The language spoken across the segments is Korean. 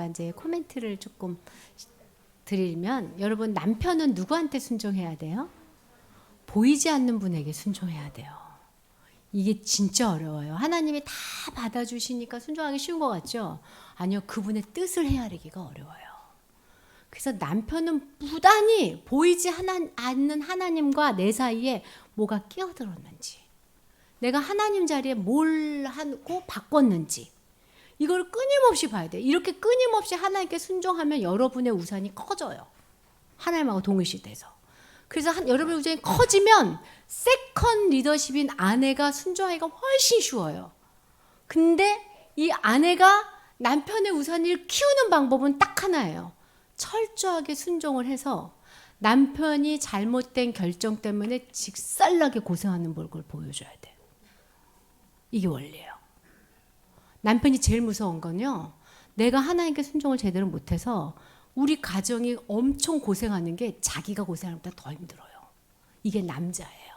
이제 코멘트를 조금 드리면, 여러분 남편은 누구한테 순종해야 돼요? 보이지 않는 분에게 순종해야 돼요. 이게 진짜 어려워요. 하나님이 다 받아주시니까 순종하기 쉬운 것 같죠? 아니요, 그분의 뜻을 헤아리기가 어려워요. 그래서 남편은 부단히 보이지 않는 하나님과 내 사이에 뭐가 끼어들었는지, 내가 하나님 자리에 뭘 하고 바꿨는지, 이걸 끊임없이 봐야 돼요. 이렇게 끊임없이 하나님께 순종하면 여러분의 우산이 커져요. 하나님하고 동일시돼서. 그래서 여러분의 우산이 커지면 세컨 리더십인 아내가 순종하기가 훨씬 쉬워요. 근데 이 아내가 남편의 우산을 키우는 방법은 딱 하나예요. 철저하게 순종을 해서 남편이 잘못된 결정 때문에 직살나게 고생하는 걸 보여줘야 돼요. 이게 원리예요. 남편이 제일 무서운 건요, 내가 하나님께 순종을 제대로 못해서 우리 가정이 엄청 고생하는 게 자기가 고생하는 것보다 더 힘들어요. 이게 남자예요.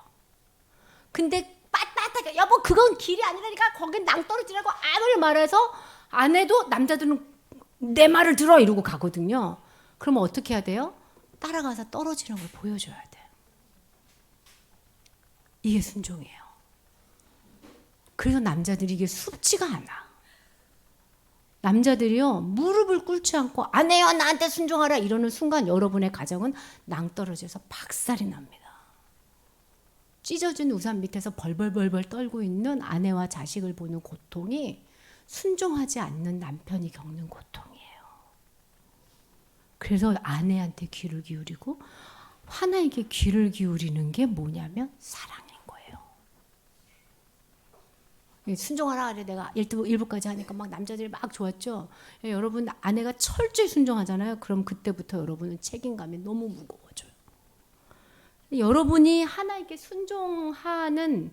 근데 빳빳하게 여보 그건 길이 아니라니까 거긴 낭떠러지라고 아무리 말해서 아내도, 남자들은 내 말을 들어 이러고 가거든요. 그러면 어떻게 해야 돼요? 따라가서 떨어지는 걸 보여줘야 돼요. 이게 순종이에요. 그래서 남자들이 이게 쉽지가 않아. 남자들이요, 무릎을 꿇지 않고 안 해요, 나한테 순종하라 이러는 순간 여러분의 가정은 낭떠러져서 박살이 납니다. 찢어진 우산 밑에서 벌벌벌벌 떨고 있는 아내와 자식을 보는 고통이 순종하지 않는 남편이 겪는 고통이에요. 그래서 아내한테 귀를 기울이고 하나님께 귀를 기울이는 게 뭐냐면 사랑인 거예요. 순종하라 그래 내가 1부까지 하니까 막 남자들이 막 좋았죠. 여러분 아내가 철저히 순종하잖아요. 그럼 그때부터 여러분은 책임감이 너무 무거워져요. 여러분이 하나님께 순종하는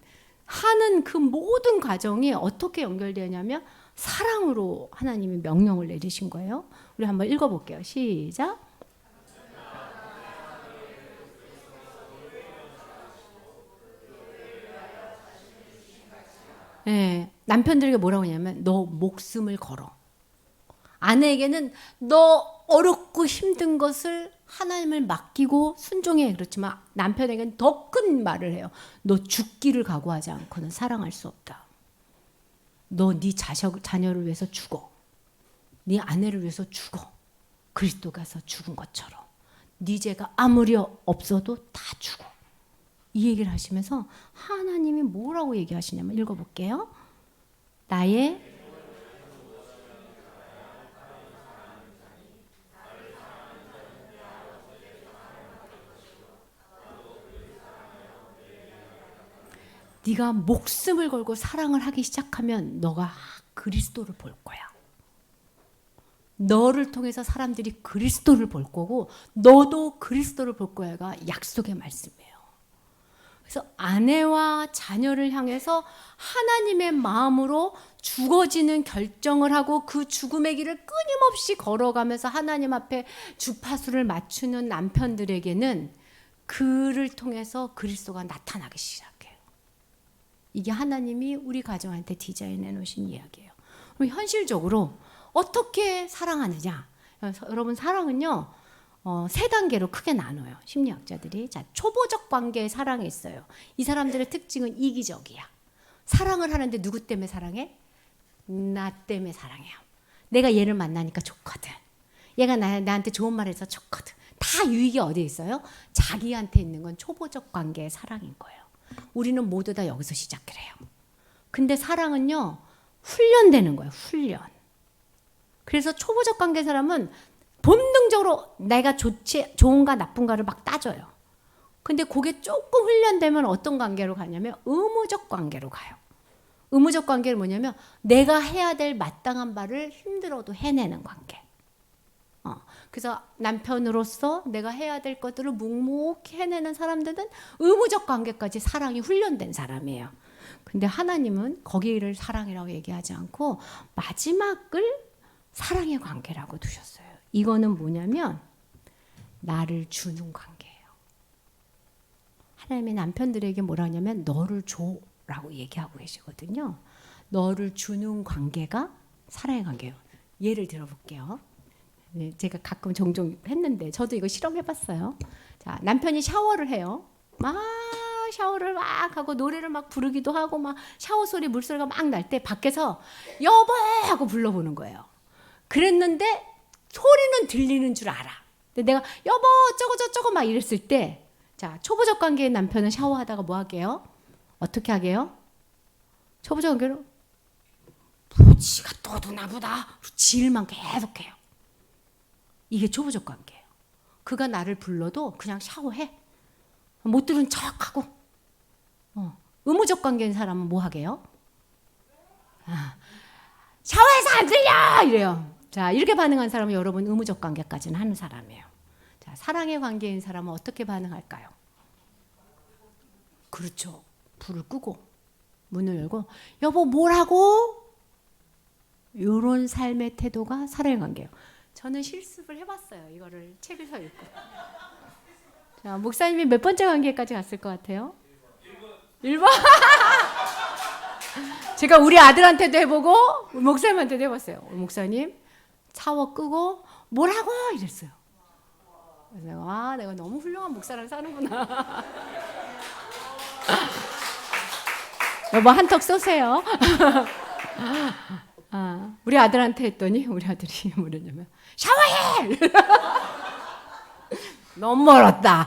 그 모든 과정이 어떻게 연결되냐면 사랑으로 하나님이 명령을 내리신 거예요. 우리 한번 읽어볼게요. 시작. 네, 남편들에게 뭐라고 하냐면 너 목숨을 걸어. 아내에게는 너 어렵고 힘든 것을 하나님을 맡기고 순종해. 그렇지만 남편에게는 더 큰 말을 해요. 너 죽기를 각오하지 않고는 사랑할 수 없다. 너 네 자녀를 위해서 죽어. 네 아내를 위해서 죽어. 그리스도가서 죽은 것처럼. 네 죄가 아무리 없어도 다 죽어. 이 얘기를 하시면서 하나님이 뭐라고 얘기하시냐면 읽어볼게요. 나의 네가 목숨을 걸고 사랑을 하기 시작하면 너가 그리스도를 볼 거야. 너를 통해서 사람들이 그리스도를 볼 거고 너도 그리스도를 볼 거야가 약속의 말씀이에요. 그래서 아내와 자녀를 향해서 하나님의 마음으로 죽어지는 결정을 하고 그 죽음의 길을 끊임없이 걸어가면서 하나님 앞에 주파수를 맞추는 남편들에게는 그를 통해서 그리스도가 나타나기 시작해요. 이게 하나님이 우리 가정한테 디자인해 놓으신 이야기예요. 그럼 현실적으로 어떻게 사랑하느냐? 여러분 사랑은요. 세 단계로 크게 나눠요. 심리학자들이. 자, 초보적 관계의 사랑이 있어요. 이 사람들의 특징은 이기적이야. 사랑을 하는데 누구 때문에 사랑해? 나 때문에 사랑해요. 내가 얘를 만나니까 좋거든. 얘가 나한테 좋은 말 해서 좋거든. 다 유익이 어디에 있어요? 자기한테 있는 건 초보적 관계의 사랑인 거예요. 우리는 모두 다 여기서 시작을 해요. 근데 사랑은요. 훈련되는 거예요. 훈련. 그래서 초보적 관계 사람은 본능적으로 내가 좋은가 나쁜가를 막 따져요. 근데 그게 조금 훈련되면 어떤 관계로 가냐면 의무적 관계로 가요. 의무적 관계는 뭐냐면 내가 해야 될 마땅한 바를 힘들어도 해내는 관계. 그래서 남편으로서 내가 해야 될 것들을 묵묵히 해내는 사람들은 의무적 관계까지 사랑이 훈련된 사람이에요. 근데 하나님은 거기를 사랑이라고 얘기하지 않고 마지막을 사랑의 관계라고 두셨어요. 이거는 뭐냐면 나를 주는 관계예요. 하나님이 남편들에게 뭐라 하냐면 너를 줘라고 얘기하고 계시거든요. 너를 주는 관계가 사랑의 관계예요. 예를 들어볼게요. 네, 제가 가끔 종종 했는데 저도 이거 실험해봤어요. 자, 남편이 샤워를 해요. 막 샤워를 막 하고 노래를 막 부르기도 하고 막 샤워 소리 물소리가 막 날 때 밖에서 여보 하고 불러보는 거예요. 그랬는데 소리는 들리는 줄 알아. 근데 내가 여보 어쩌고 저쩌고 막 이랬을 때, 자, 초보적 관계의 남편은 샤워하다가 뭐 하게요? 어떻게 하게요? 초보적 관계로 지가 또 누나보다 질만 계속해요. 이게 초보적 관계예요. 그가 나를 불러도 그냥 샤워해. 못 들은 척하고. 의무적 관계인 사람은 뭐 하게요? 샤워해서 안 들려! 이래요. 자, 이렇게 반응한 사람은 여러분 의무적 관계까지는 하는 사람이에요. 자, 사랑의 관계인 사람은 어떻게 반응할까요? 그렇죠. 불을 끄고 문을 열고 여보 뭐라고? 이런 삶의 태도가 사랑의 관계예요. 저는 실습을 해봤어요. 이거를 책에서 읽고. 자, 목사님이 몇 번째 관계까지 갔을 것 같아요? 1번. 제가 우리 아들한테도 해보고 목사님한테도 해봤어요. 목사님 샤워 끄고 뭐라고? 이랬어요. 그래서 아, 내가 너무 훌륭한 목사랑 사는구나. 여보 한턱 쏘세요. 아, 우리 아들한테 했더니 우리 아들이 뭐랬냐면 샤워해! 너무 멀었다.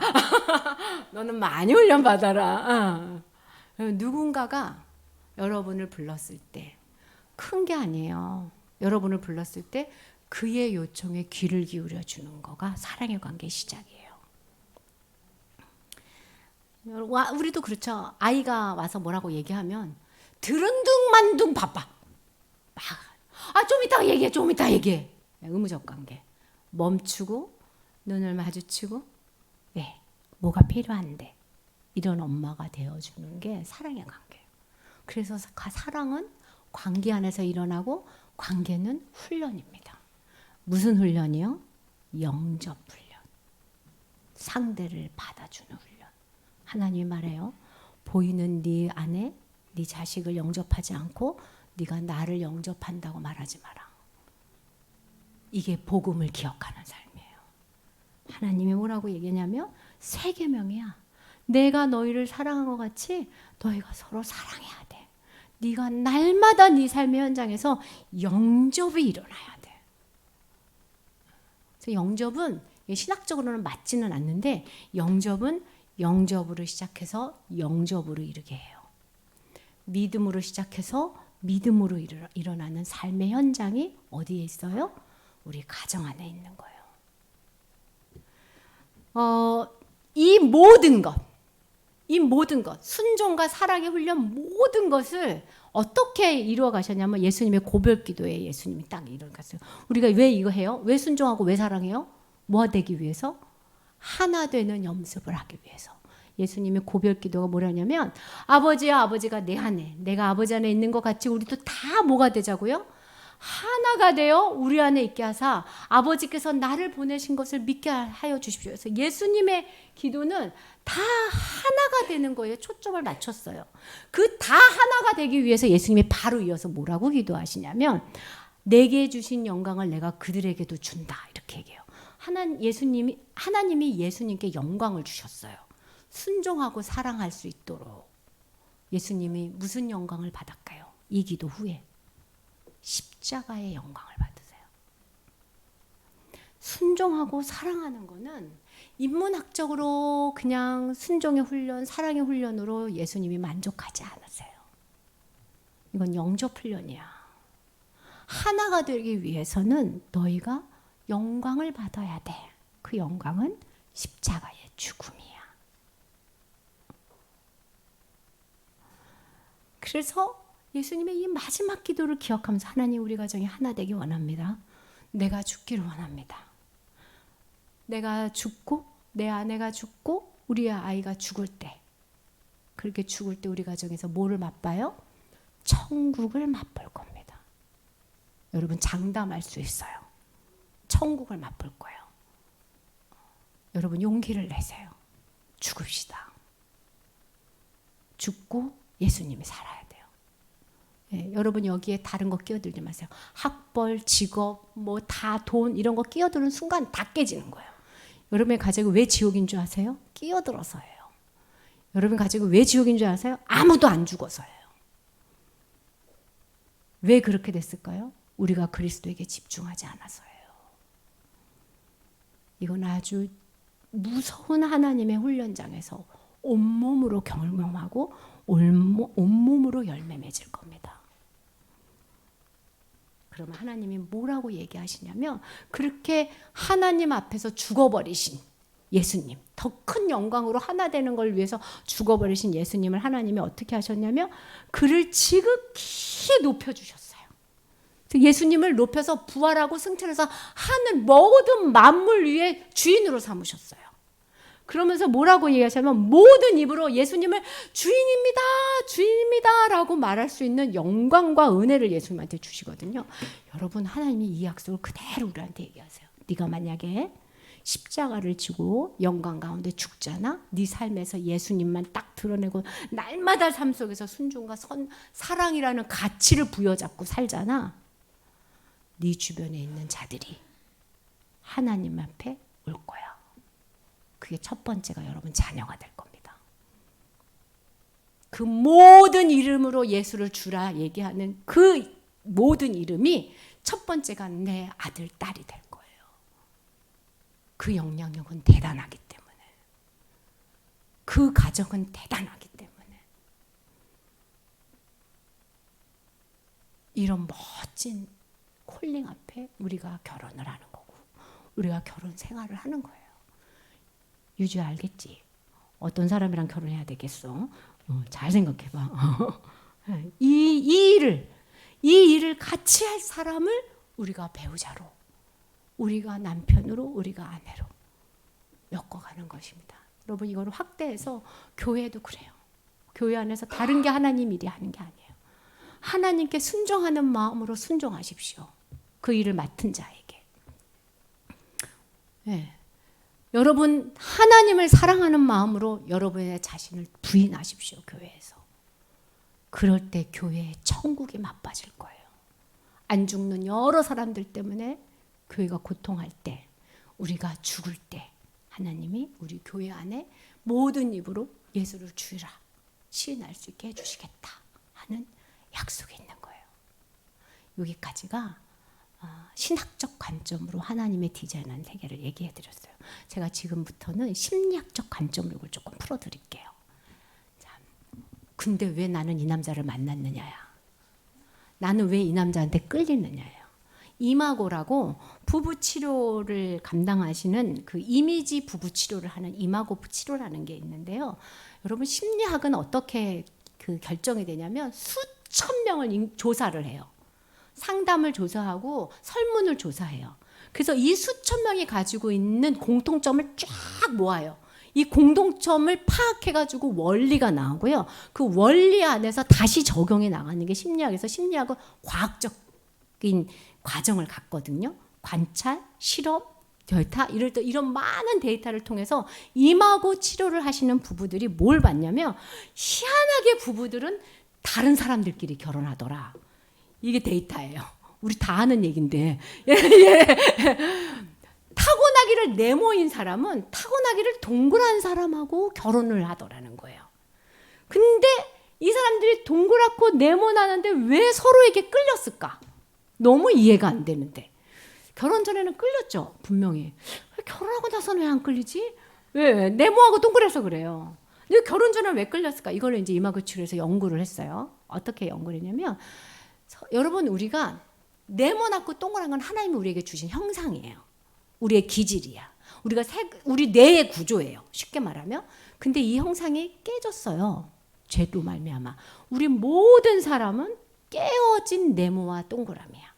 너는 많이 훈련받아라. 누군가가 여러분을 불렀을 때 큰 게 아니에요. 여러분을 불렀을 때 그의 요청에 귀를 기울여 주는 거가 사랑의 관계의 시작이에요. 우리도 그렇죠. 아이가 와서 뭐라고 얘기하면 들은 둥 만 둥 바빠. 좀 이따 얘기해, 좀 이따 얘기해. 의무적 관계. 멈추고 눈을 마주치고 네, 뭐가 필요한데 이런 엄마가 되어주는 게 사랑의 관계예요. 그래서 사랑은 관계 안에서 일어나고 관계는 훈련입니다. 무슨 훈련이요? 영접 훈련. 상대를 받아주는 훈련. 하나님이 말해요. 보이는 네 안에 네 자식을 영접하지 않고 네가 나를 영접한다고 말하지 마라. 이게 복음을 기억하는 삶이에요. 하나님이 뭐라고 얘기하냐면 새 계명이야. 내가 너희를 사랑한 것 같이 너희가 서로 사랑해야 돼. 네가 날마다 네 삶의 현장에서 영접이 일어나야 돼. 그래서 영접은 신학적으로는 맞지는 않는데 영접은 영접으로 시작해서 영접으로 이르게 해요. 믿음으로 시작해서 믿음으로 일어나는 삶의 현장이 어디에 있어요? 우리 가정 안에 있는 거예요. 이 모든 것, 순종과 사랑의 훈련 모든 것을 어떻게 이루어 가셨냐면 예수님의 고별 기도에 예수님이 딱 이루어 갔어요. 우리가 왜 이거 해요? 왜 순종하고 왜 사랑해요? 뭐 되기 위해서? 하나 되는 연습을 하기 위해서. 예수님의 고별 기도가 뭐라냐면 아버지야, 아버지가 내 안에, 내가 아버지 안에 있는 것 같이 우리도 다 뭐가 되자고요? 하나가 되어 우리 안에 있게 하사 아버지께서 나를 보내신 것을 믿게 하여 주십시오. 그래서 예수님의 기도는 다 하나가 되는 거에 초점을 맞췄어요. 그 다 하나가 되기 위해서 예수님이 바로 이어서 뭐라고 기도하시냐면 내게 주신 영광을 내가 그들에게도 준다. 이렇게 얘기해요. 하나님이 예수님께 영광을 주셨어요. 순종하고 사랑할 수 있도록. 예수님이 무슨 영광을 받았까요? 이 기도 후에 십자가의 영광을 받으세요. 순종하고 사랑하는 거는 인문학적으로 그냥 순종의 훈련, 사랑의 훈련으로 예수님이 만족하지 않으세요. 이건 영접 훈련이야. 하나가 되기 위해서는 너희가 영광을 받아야 돼. 그 영광은 십자가의 죽음이야. 그래서 예수님의 이 마지막 기도를 기억하면서 하나님 우리 가정이 하나 되기 원합니다. 내가 죽기를 원합니다. 내가 죽고 내 아내가 죽고 우리 아이가 죽을 때 그렇게 죽을 때 우리 가정에서 뭐를 맛봐요? 천국을 맛볼 겁니다. 여러분 장담할 수 있어요. 천국을 맛볼 거예요. 여러분 용기를 내세요. 죽읍시다. 죽고 예수님이 살아야 돼요. 여러분 여기에 다른 거 끼어들지 마세요. 학벌, 직업, 뭐 다 돈 이런 거 끼어드는 순간 다 깨지는 거예요. 여러분의 가족이 왜 지옥인 줄 아세요? 끼어들어서예요. 여러분 가족이 왜 지옥인 줄 아세요? 아무도 안 죽어서예요. 왜 그렇게 됐을까요? 우리가 그리스도에게 집중하지 않아서예요. 이건 아주 무서운 하나님의 훈련장에서 온몸으로 경험하고 온몸으로 열매 맺을 겁니다. 그러면 하나님이 뭐라고 얘기하시냐면 그렇게 하나님 앞에서 죽어버리신 예수님, 더 큰 영광으로 하나 되는 걸 위해서 죽어버리신 예수님을 하나님이 어떻게 하셨냐면 그를 지극히 높여주셨어요. 예수님을 높여서 부활하고 승천해서 하늘 모든 만물 위에 주인으로 삼으셨어요. 그러면서 뭐라고 얘기하시냐면 모든 입으로 예수님을 주인입니다, 주인입니다 라고 말할 수 있는 영광과 은혜를 예수님한테 주시거든요. 여러분 하나님이 이 약속을 그대로 우리한테 얘기하세요. 네가 만약에 십자가를 지고 영광 가운데 죽잖아. 네 삶에서 예수님만 딱 드러내고 날마다 삶 속에서 순종과 사랑이라는 가치를 부여잡고 살잖아. 네 주변에 있는 자들이 하나님 앞에 올 거야. 그게 첫 번째가 여러분 자녀가 될 겁니다. 그 모든 이름으로 예수를 주라 얘기하는 그 모든 이름이 첫 번째가 내 아들, 딸이 될 거예요. 그 영향력은 대단하기 때문에. 그 가정은 대단하기 때문에. 이런 멋진 콜링 앞에 우리가 결혼을 하는 거고 우리가 결혼 생활을 하는 거예요. 유주야 알겠지? 어떤 사람이랑 결혼해야 되겠어? 잘 생각해봐. 이 일을 같이 할 사람을 우리가 배우자로, 우리가 남편으로, 우리가 아내로 엮어가는 것입니다. 여러분 이걸 확대해서 교회도 그래요. 교회 안에서 다른 게 하나님 일이 하는 게 아니에요. 하나님께 순종하는 마음으로 순종하십시오. 그 일을 맡은 자에게. 네. 여러분 하나님을 사랑하는 마음으로 여러분의 자신을 부인하십시오. 교회에서. 그럴 때 교회에 천국이 맛봐질 거예요. 안 죽는 여러 사람들 때문에 교회가 고통할 때, 우리가 죽을 때 하나님이 우리 교회 안에 모든 입으로 예수를 주라 시인할 수 있게 해주시겠다 하는 약속이 있는 거예요. 여기까지가 신학적 관점으로 하나님의 디자인한 세계를 얘기해 드렸어요. 제가 지금부터는 심리학적 관점으로 이걸 조금 풀어드릴게요. 자, 근데 왜 나는 이 남자를 만났느냐야. 나는 왜 이 남자한테 끌리느냐예요. 이마고라고 부부 치료를 감당하시는 그 이미지 부부 치료를 하는 이마고 치료라는 게 있는데요. 여러분 심리학은 어떻게 그 결정이 되냐면 수천 명을 조사를 해요. 상담을 조사하고 설문을 조사해요. 그래서 이 수천 명이 가지고 있는 공통점을 쫙 모아요. 이 공통점을 파악해가지고 원리가 나오고요. 그 원리 안에서 다시 적용해 나가는 게 심리학에서 심리학은 과학적인 과정을 갖거든요. 관찰, 실험, 데이터 이런 많은 데이터를 통해서 임하고 치료를 하시는 부부들이 뭘 봤냐면 희한하게 부부들은 다른 사람들끼리 결혼하더라. 이게 데이터예요. 우리 다 아는 얘기인데. 타고나기를 네모인 사람은 타고나기를 동그란 사람하고 결혼을 하더라는 거예요. 근데 이 사람들이 동그랗고 네모나는데 왜 서로에게 끌렸을까? 너무 이해가 안 되는데. 결혼 전에는 끌렸죠. 분명히. 결혼하고 나서는 왜 안 끌리지? 왜? 네모하고 동그래서 그래요. 근데 결혼 전에 왜 끌렸을까? 이거를 이제 이마구치료에서 연구를 했어요. 어떻게 연구를 했냐면 여러분 우리가 네모나고 동그란 건 하나님이 우리에게 주신 형상이에요. 우리의 기질이야. 우리 뇌의 구조예요. 쉽게 말하면. 근데 이 형상이 깨졌어요. 죄로 말미암아. 우리 모든 사람은 깨어진 네모와 동그라미야.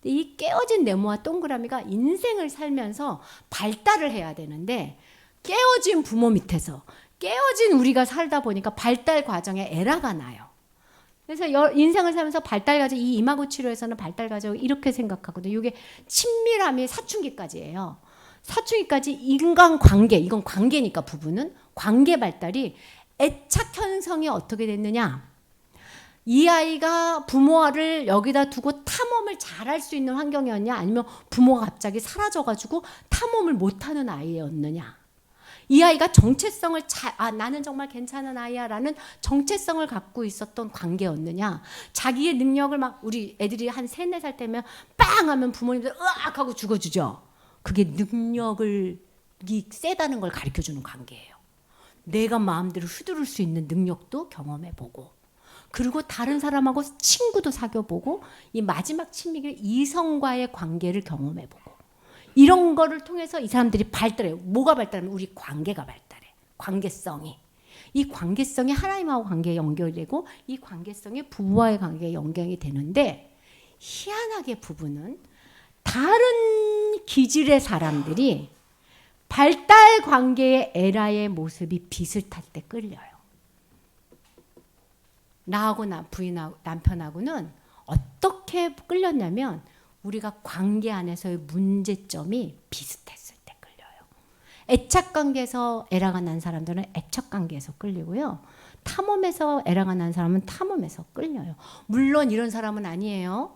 이 깨어진 네모와 동그라미가 인생을 살면서 발달을 해야 되는데 깨어진 부모 밑에서 깨어진 우리가 살다 보니까 발달 과정에 에러가 나요. 그래서 인생을 살면서 발달 과정, 이 이마고 치료에서는 발달 과정을 이렇게 생각하거든요. 이게 친밀함이 사춘기까지예요. 사춘기까지 인간관계, 이건 관계니까 부부는 관계 발달이 애착 형성이 어떻게 됐느냐? 이 아이가 부모를 여기다 두고 탐험을 잘할 수 있는 환경이었냐, 아니면 부모가 갑자기 사라져가지고 탐험을 못하는 아이였느냐. 이 아이가 정체성을 나는 정말 괜찮은 아이야 라는 정체성을 갖고 있었던 관계였느냐. 자기의 능력을 막, 우리 애들이 한 3, 4살 때면 빵 하면 부모님들 으악 하고 죽어주죠. 그게 능력이 세다는 걸 가르쳐주는 관계예요. 내가 마음대로 휘두를 수 있는 능력도 경험해보고, 그리고 다른 사람하고 친구도 사귀어보고, 이 마지막 친밀한 이성과의 관계를 경험해보고, 이런 거를 통해서 이 사람들이 발달해요. 뭐가 발달하면 우리 관계가 발달해. 관계성이. 이 관계성이 하나님하고 관계에 연결되고, 이 관계성이 부부와의 관계에 연결이 되는데, 희한하게 부부는 다른 기질의 사람들이 발달 관계의 에라의 모습이 비슷할 때 끌려요. 나하고 남편하고는 어떻게 끌렸냐면, 우리가 관계 안에서의 문제점이 비슷했을 때 끌려요. 애착관계에서 에라가 난 사람들은 애착관계에서 끌리고요. 탐험에서 에라가 난 사람은 탐험에서 끌려요. 물론 이런 사람은 아니에요.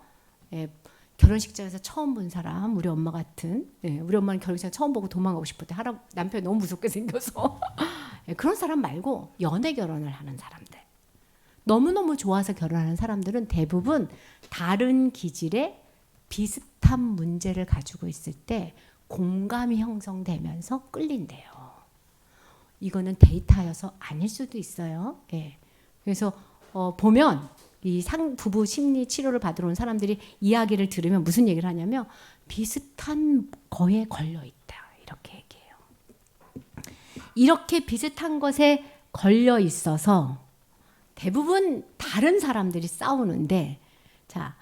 예, 결혼식장에서 처음 본 사람, 우리 엄마 같은. 예, 우리 엄마는 결혼식장 처음 보고 도망가고 싶을 때 남편이 너무 무섭게 생겨서. 예, 그런 사람 말고 연애 결혼을 하는 사람들. 너무너무 좋아서 결혼하는 사람들은 대부분 다른 기질의 비슷한 문제를 가지고 있을 때 공감이 형성되면서 끌린대요. 이거는 데이터여서 아닐 수도 있어요. 예. 그래서 보면 이 부부 심리 치료를 받으러 온 사람들이 이야기를 들으면 무슨 얘기를 하냐면, 비슷한 거에 걸려 있다, 이렇게 얘기해요. 이렇게 비슷한 것에 걸려 있어서 대부분 다른 사람들이 싸우는데, 자,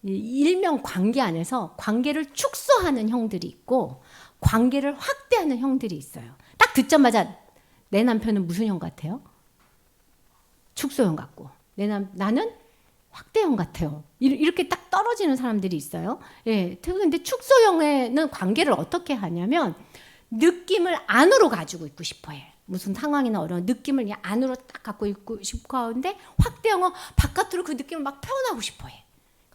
일명 관계 안에서 관계를 축소하는 형들이 있고 관계를 확대하는 형들이 있어요. 딱 듣자마자 내 남편은 무슨 형 같아요? 축소형 같고, 나는 확대형 같아요. 이렇게 딱 떨어지는 사람들이 있어요. 예, 근데 축소형에는 관계를 어떻게 하냐면, 느낌을 안으로 가지고 있고 싶어 해. 무슨 상황이나 어려운 느낌을 그냥 안으로 딱 갖고 있고 싶어 하는데, 확대형은 바깥으로 그 느낌을 막 표현하고 싶어 해.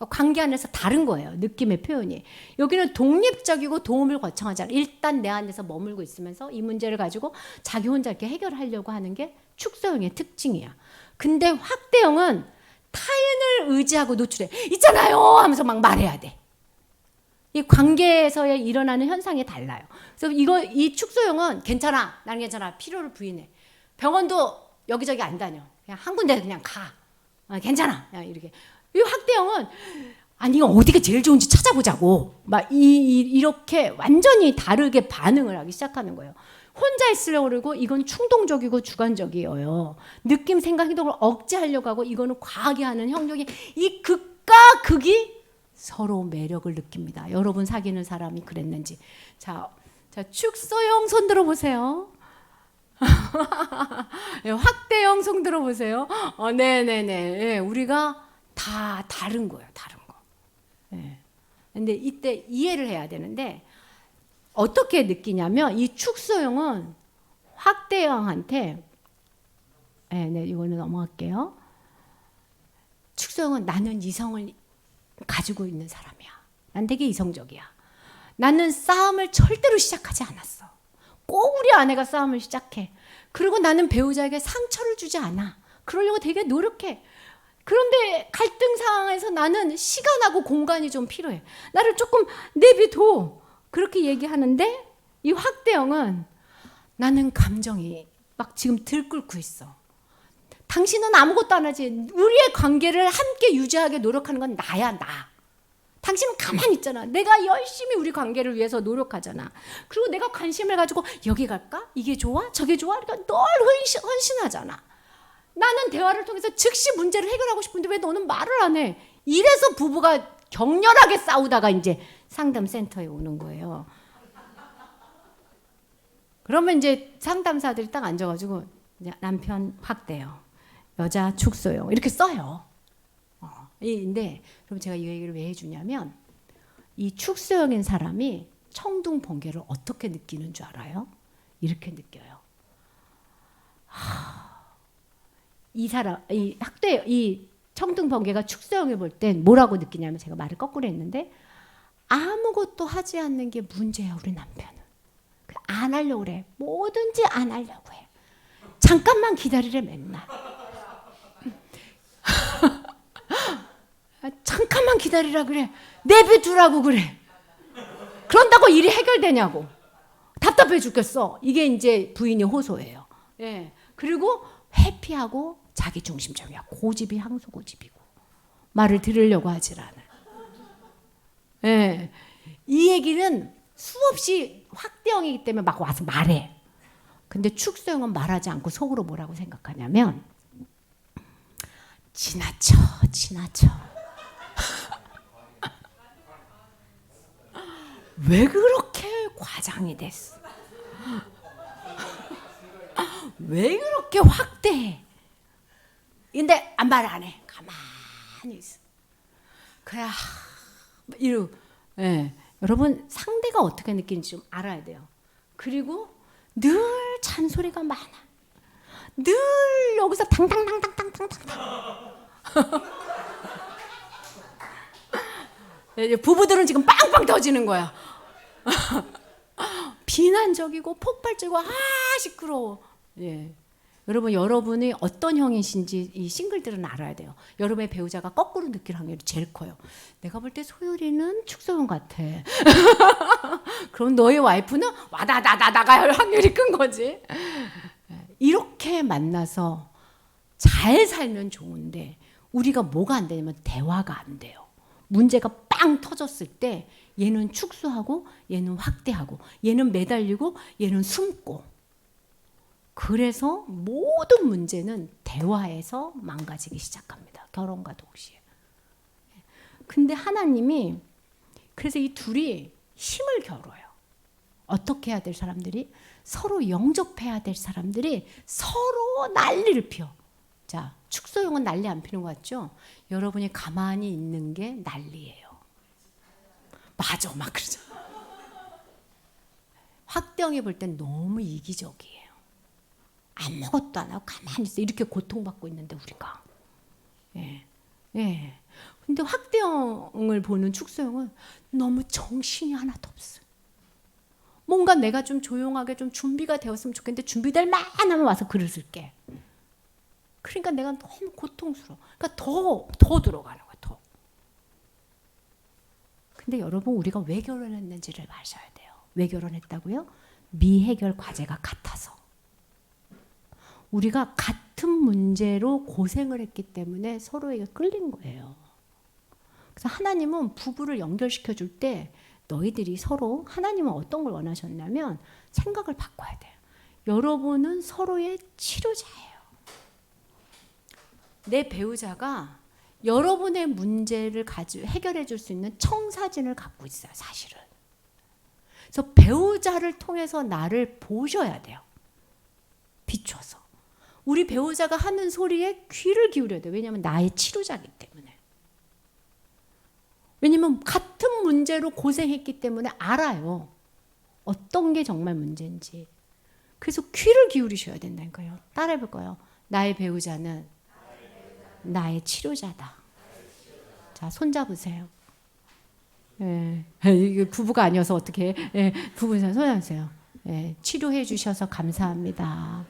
관계 안에서 다른 거예요. 느낌의 표현이. 여기는 독립적이고 도움을 거청하지 않아. 일단 내 안에서 머물고 있으면서 이 문제를 가지고 자기 혼자 이렇게 해결하려고 하는 게 축소형의 특징이야. 근데 확대형은 타인을 의지하고 노출해. 있잖아요 하면서 막 말해야 돼. 이 관계에서 일어나는 현상이 달라요. 그래서 이 축소형은 괜찮아, 나는 괜찮아, 필요를 부인해. 병원도 여기저기 안 다녀. 그냥 한 군데 그냥 가. 괜찮아. 그냥 이렇게. 이 확대형은 아니 이거 어디가 제일 좋은지 찾아보자고 막 이렇게 완전히 다르게 반응을 하기 시작하는 거예요. 혼자 있으려고 그러고 이건 충동적이고 주관적이에요. 느낌, 생각, 행동을 억제하려고 하고, 이거는 과하게 하는 형력이, 이 극과 극이 서로 매력을 느낍니다. 여러분 사귀는 사람이 그랬는지. 자 축소형 손 들어보세요. 확대형 손 들어보세요. 네네네. 예, 우리가 다 다른 거예요. 다른 거. 예. 근데 이때 이해를 해야 되는데, 어떻게 느끼냐면, 이 축소형은 확대형한테, 네, 이거는 넘어갈게요. 축소형은 나는 이성을 가지고 있는 사람이야. 난 되게 이성적이야. 나는 싸움을 절대로 시작하지 않았어. 꼭 우리 아내가 싸움을 시작해. 그리고 나는 배우자에게 상처를 주지 않아. 그러려고 되게 노력해. 그런데 갈등 상황에서 나는 시간하고 공간이 좀 필요해. 나를 조금 내비둬. 그렇게 얘기하는데, 이 확대형은 나는 감정이 막 지금 들끓고 있어. 당신은 아무것도 안 하지. 우리의 관계를 함께 유지하게 노력하는 건 나야, 나. 당신은 가만히 있잖아. 내가 열심히 우리 관계를 위해서 노력하잖아. 그리고 내가 관심을 가지고 여기 갈까? 이게 좋아? 저게 좋아? 그러니까 널 헌신하잖아. 나는 대화를 통해서 즉시 문제를 해결하고 싶은데 왜 너는 말을 안 해? 이래서 부부가 격렬하게 싸우다가 이제 상담센터에 오는 거예요. 그러면 이제 상담사들이 딱 앉아가지고, 이제 남편 확대요, 여자 축소요, 이렇게 써요. 근데 그럼 제가 이 얘기를 왜 해주냐면, 이 축소형인 사람이 청둥 번개를 어떻게 느끼는 줄 알아요? 이렇게 느껴요. 이 사람, 이 청둥번개가 축소형을 볼 땐 뭐라고 느끼냐면, 제가 말을 거꾸로 했는데, 아무것도 하지 않는 게 문제야 우리 남편은. 안 하려고 그래. 뭐든지 안 하려고 해. 잠깐만 기다리래 맨날. 잠깐만 기다리라 그래. 내비두라고 그래. 그런다고 일이 해결되냐고. 답답해 죽겠어. 이게 이제 부인의 호소예요. 예. 그리고 회피하고 자기 중심적이야. 고집이 항소 고집이고. 말을 들으려고 하질 않아. 예. 이 얘기는 수없이 확대형이기 때문에 막 와서 말해. 근데 축소형은 말하지 않고 속으로 뭐라고 생각하냐면, 지나쳐. 왜 그렇게 과장이 됐어? 왜 그렇게 확대해? 근데 말 안 해. 가만히 있어. 그래. 이러고. 예. 여러분 상대가 어떻게 느끼는지 좀 알아야 돼요. 그리고 늘 잔소리가 많아. 늘 여기서 당당당당당당당. 부부들은 지금 빵빵 터지는 거야. 비난적이고 폭발적이고 시끄러워. 예. 여러분, 여러분이 어떤 형이신지 이 싱글들은 알아야 돼요. 여러분의 배우자가 거꾸로 느낄 확률이 제일 커요. 내가 볼 때 소율이는 축소형 같아. 그럼 너의 와이프는 와다다다다가 할 확률이 큰 거지. 이렇게 만나서 잘 살면 좋은데, 우리가 뭐가 안 되냐면 대화가 안 돼요. 문제가 빵 터졌을 때 얘는 축소하고 얘는 확대하고, 얘는 매달리고 얘는 숨고. 그래서 모든 문제는 대화에서 망가지기 시작합니다. 결혼과 동시에. 근데 하나님이 그래서 이 둘이 힘을 겨뤄요. 어떻게 해야 될 사람들이? 서로 영접해야 될 사람들이 서로 난리를 피워. 자, 축소형은 난리 안 피는 것 같죠? 여러분이 가만히 있는 게 난리예요. 맞아, 막 그러죠. 확대형이 볼 땐 너무 이기적이에요. 아무것도 안 하고 가만히 있어. 이렇게 고통받고 있는데 우리가. 예. 예. 근데 확대형을 보는 축소형은 너무 정신이 하나도 없어. 뭔가 내가 좀 조용하게 좀 준비가 되었으면 좋겠는데 준비될 만하면 와서 글을 쓸게. 그러니까 내가 너무 고통스러워. 그러니까 더 들어가는 거야, 더. 근데 여러분, 우리가 왜 결혼했는지를 아셔야 돼요. 왜 결혼했다고요? 미해결 과제가 같아서. 우리가 같은 문제로 고생을 했기 때문에 서로에게 끌린 거예요. 그래서 하나님은 부부를 연결시켜 줄 때 너희들이 서로, 하나님은 어떤 걸 원하셨냐면 생각을 바꿔야 돼요. 여러분은 서로의 치료자예요. 내 배우자가 여러분의 문제를 해결해 줄 수 있는 청사진을 갖고 있어요, 사실은. 그래서 배우자를 통해서 나를 보셔야 돼요. 비춰서. 우리 배우자가 하는 소리에 귀를 기울여야 돼요. 왜냐하면 나의 치료자이기 때문에. 왜냐하면 같은 문제로 고생했기 때문에 알아요. 어떤 게 정말 문제인지. 그래서 귀를 기울이셔야 된다니까요. 따라해볼 거예요. 나의 배우자는 나의 치료자다. 자, 손잡으세요. 예. 이게 부부가 아니어서 어떻게 해. 예. 부부는 손잡으세요. 예. 치료해 주셔서 감사합니다.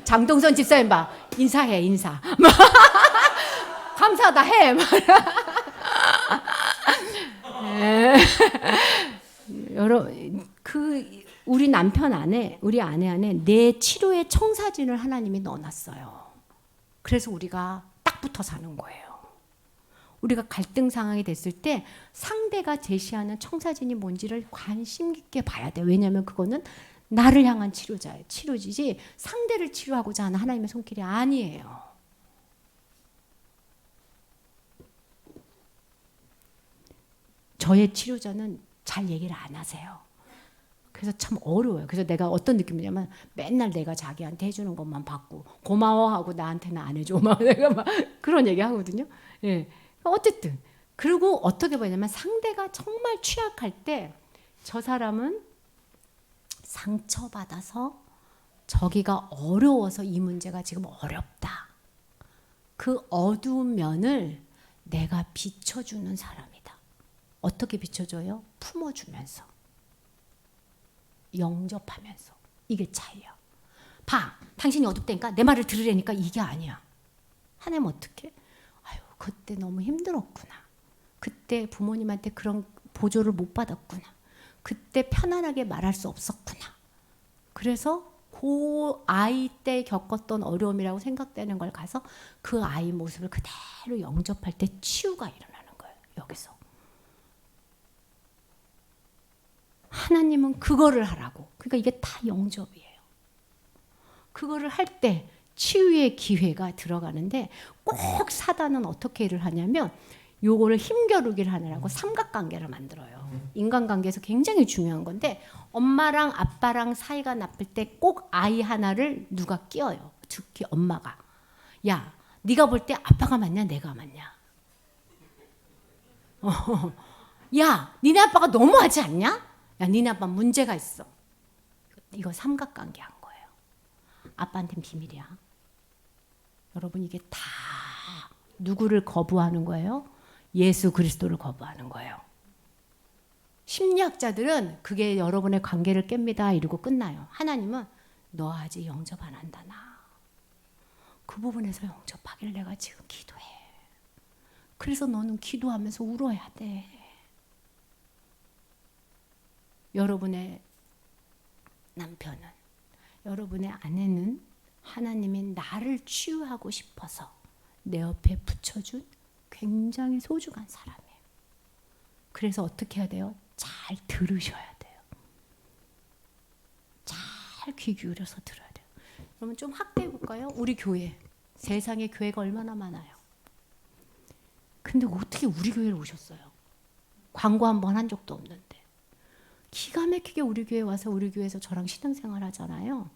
장동선 집사님 봐. 인사해, 인사. 감사하다 해. 우리 남편 안에, 우리 아내 안에 내 치료의 청사진을 하나님이 넣어놨어요. 그래서 우리가 딱 붙어 사는 거예요. 우리가 갈등 상황이 됐을 때 상대가 제시하는 청사진이 뭔지를 관심 깊게 봐야 돼요. 왜냐하면 그거는 나를 향한 치료자예요. 치료지지 상대를 치료하고자 하는 하나님의 손길이 아니에요. 저의 치료자는 잘 얘기를 안 하세요. 그래서 참 어려워요. 그래서 내가 어떤 느낌이냐면 맨날 내가 자기한테 해주는 것만 받고 고마워하고 나한테는 안 해줘. 막 내가 막 그런 얘기 하거든요. 예. 어쨌든 그리고 어떻게 보냐면 상대가 정말 취약할 때 저 사람은 상처받아서 저기가 어려워서 이 문제가 지금 어렵다. 그 어두운 면을 내가 비춰주는 사람이다. 어떻게 비춰줘요? 품어주면서, 영접하면서. 이게 차이야. 봐, 당신이 어둡다니까 내 말을 들으려니까 이게 아니야. 하나님 어떻게? 아유, 그때 너무 힘들었구나. 그때 부모님한테 그런 보조를 못 받았구나. 그때 편안하게 말할 수 없었구나. 그래서 그 아이 때 겪었던 어려움이라고 생각되는 걸 가서 그 아이 모습을 그대로 영접할 때 치유가 일어나는 거예요. 여기서. 하나님은 그거를 하라고. 그러니까 이게 다 영접이에요. 그거를 할 때 치유의 기회가 들어가는데 꼭 사단은 어떻게 일을 하냐면 요거를 힘겨루기를 하느라고 삼각관계를 만들어요. 인간관계에서 굉장히 중요한 건데 엄마랑 아빠랑 사이가 나쁠 때 꼭 아이 하나를 누가 끼워요. 특히 엄마가. 야, 네가 볼 때 아빠가 맞냐 내가 맞냐. 야, 니네 아빠가 너무하지 않냐? 야, 니네 아빠 문제가 있어. 이거 삼각관계 한 거예요. 아빠한테는 비밀이야. 여러분 이게 다 누구를 거부하는 거예요? 예수 그리스도를 거부하는 거예요. 심리학자들은 그게 여러분의 관계를 깹니다 이러고 끝나요. 하나님은 너 아직 영접 안 한다 나. 그 부분에서 영접하길 내가 지금 기도해. 그래서 너는 기도하면서 울어야 돼. 여러분의 남편은, 여러분의 아내는 하나님이 나를 치유하고 싶어서 내 옆에 붙여준 굉장히 소중한 사람이에요. 그래서 어떻게 해야 돼요? 잘 들으셔야 돼요. 잘 귀 기울여서 들어야 돼요. 그러면 좀 확대해 볼까요? 우리 교회. 세상에 교회가 얼마나 많아요. 근데 어떻게 우리 교회를 오셨어요? 광고 한 번 한 적도 없는데. 기가 막히게 우리 교회 와서 우리 교회에서 저랑 신앙생활 하잖아요.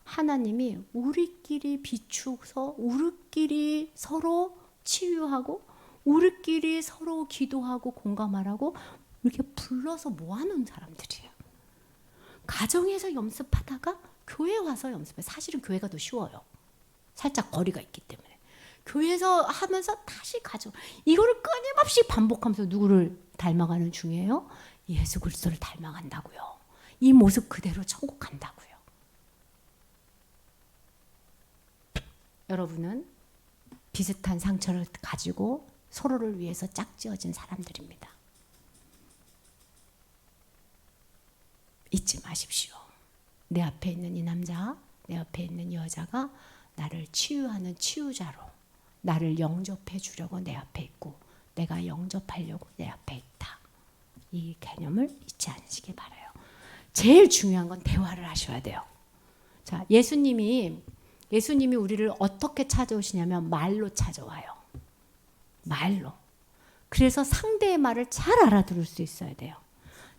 하나님이 우리끼리 비추어서 우리끼리 서로 치유하고 우리끼리 서로 기도하고 공감하라고 이렇게 불러서 모아놓은 사람들이에요. 가정에서 연습하다가 교회 와서 연습해. 사실은 교회가 더 쉬워요. 살짝 거리가 있기 때문에. 교회에서 하면서 다시 가정. 이거를 끊임없이 반복하면서 누구를 닮아가는 중이에요? 예수 그리스도를 닮아간다고요. 이 모습 그대로 천국 간다고요. 여러분은 비슷한 상처를 가지고 서로를 위해서 짝지어진 사람들입니다. 잊지 마십시오. 내 앞에 있는 이 남자, 내 앞에 있는 이 여자가 나를 치유하는 치유자로 나를 영접해 주려고 내 앞에 있고 내가 영접하려고 내 앞에 있다. 이 개념을 잊지 않으시기 바라요. 제일 중요한 건 대화를 하셔야 돼요. 자, 예수님이 우리를 어떻게 찾아오시냐면 말로 찾아와요. 말로. 그래서 상대의 말을 잘 알아들을 수 있어야 돼요.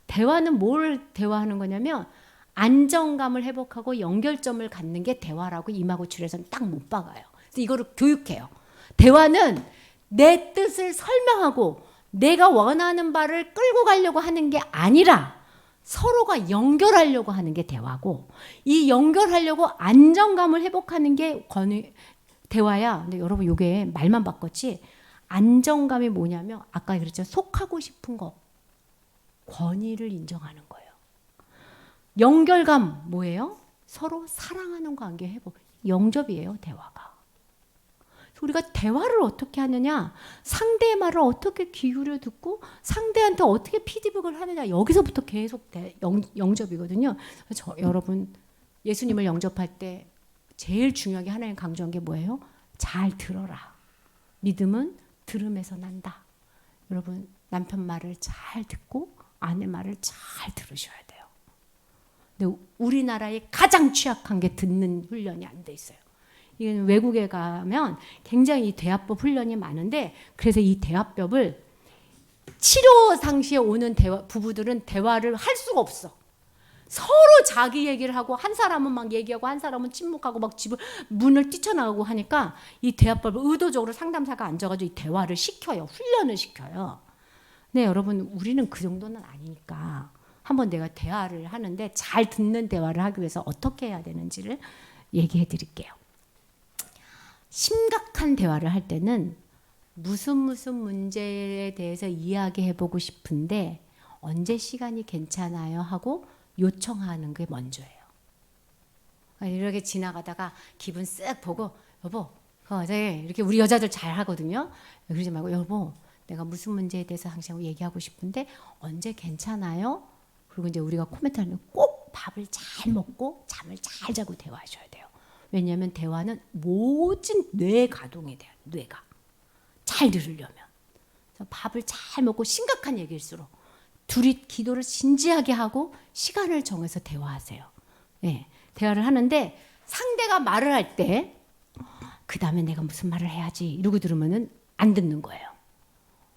대화는 뭘 대화하는 거냐면 안정감을 회복하고 연결점을 갖는 게 대화라고 임하고출에서는 딱 못 박아요. 그래서 이거를 교육해요. 대화는 내 뜻을 설명하고 내가 원하는 바를 끌고 가려고 하는 게 아니라 서로가 연결하려고 하는 게 대화고 이 연결하려고 안정감을 회복하는 게 대화야. 근데 여러분 이게 말만 바꿨지 안정감이 뭐냐면 아까 그랬죠. 속하고 싶은 거 권위를 인정하는 거예요. 연결감 뭐예요? 서로 사랑하는 관계 회복. 영접이에요. 대화가. 우리가 대화를 어떻게 하느냐 상대의 말을 어떻게 기울여 듣고 상대한테 어떻게 피드백을 하느냐 여기서부터 계속 영접이거든요. 여러분 예수님을 영접할 때 제일 중요하게 하나님 강조한 게 뭐예요? 잘 들어라. 믿음은 들음에서 난다. 여러분 남편 말을 잘 듣고 아내 말을 잘 들으셔야 돼요. 근데 우리나라에 가장 취약한 게 듣는 훈련이 안 돼 있어요. 이건 외국에 가면 굉장히 이 대화법 훈련이 많은데 그래서 이 대화법을 치료 상시에 오는 부부들은 대화를 할 수가 없어. 서로 자기 얘기를 하고 한 사람은 막 얘기하고 한 사람은 침묵하고 막 집을 문을 뛰쳐나가고 하니까 이 대화법을 의도적으로 상담사가 앉아가지고 이 대화를 시켜요. 훈련을 시켜요. 네, 여러분 우리는 그 정도는 아니니까 한번 내가 대화를 하는데 잘 듣는 대화를 하기 위해서 어떻게 해야 되는지를 얘기해 드릴게요. 심각한 대화를 할 때는 무슨 문제에 대해서 이야기해 보고 싶은데 언제 시간이 괜찮아요 하고 요청하는 게 먼저예요. 이렇게 지나가다가 기분 쓱 보고 여보 이렇게 우리 여자들 잘 하거든요. 그러지 말고 여보 내가 무슨 문제에 대해서 항상 얘기하고 싶은데 언제 괜찮아요? 그리고 이제 우리가 코멘트하면 꼭 밥을 잘 먹고 잠을 잘 자고 대화하셔야 돼요. 왜냐하면 대화는 모든 뇌 가동이 돼요. 뇌가 잘 들으려면. 그래서 밥을 잘 먹고 심각한 얘기일수록 둘이 기도를 진지하게 하고 시간을 정해서 대화하세요. 네, 대화를 하는데 상대가 말을 할 때 그 다음에 내가 무슨 말을 해야지 이러고 들으면은 안 듣는 거예요.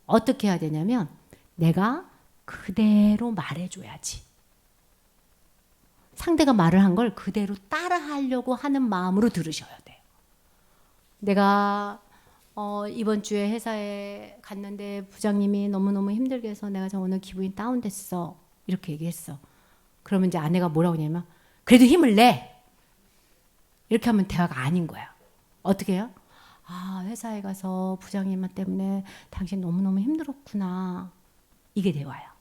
어떻게 해야 되냐면 내가 그대로 말해줘야지. 상대가 말을 한 걸 그대로 따라하려고 하는 마음으로 들으셔야 돼요. 내가 이번 주에 회사에 갔는데 부장님이 너무너무 힘들게 해서 내가 오늘 기분이 다운됐어. 이렇게 얘기했어. 그러면 이제 아내가 뭐라고 하냐면 그래도 힘을 내. 이렇게 하면 대화가 아닌 거야. 어떻게 해요? 아, 회사에 가서 부장님 때문에 당신 너무너무 힘들었구나. 이게 대화야.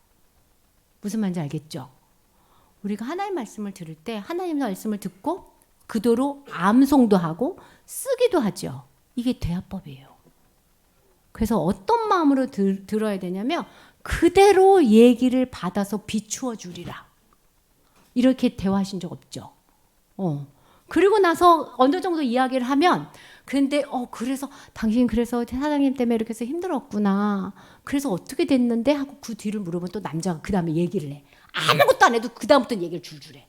무슨 말인지 알겠죠? 우리가 하나님 말씀을 들을 때 하나님 말씀을 듣고 그대로 암송도 하고 쓰기도 하죠. 이게 대화법이에요. 그래서 어떤 마음으로 들어야 되냐면 그대로 얘기를 받아서 비추어 주리라. 이렇게 대화하신 적 없죠? 그리고 나서 어느 정도 이야기를 하면 근데 그래서 당신 그래서 사장님 때문에 이렇게 해서 힘들었구나. 그래서 어떻게 됐는데 하고 그 뒤를 물어보면 또 남자가 그 다음에 얘기를 해. 아무것도 안 해도 그 다음부터 얘기를 줄줄 해.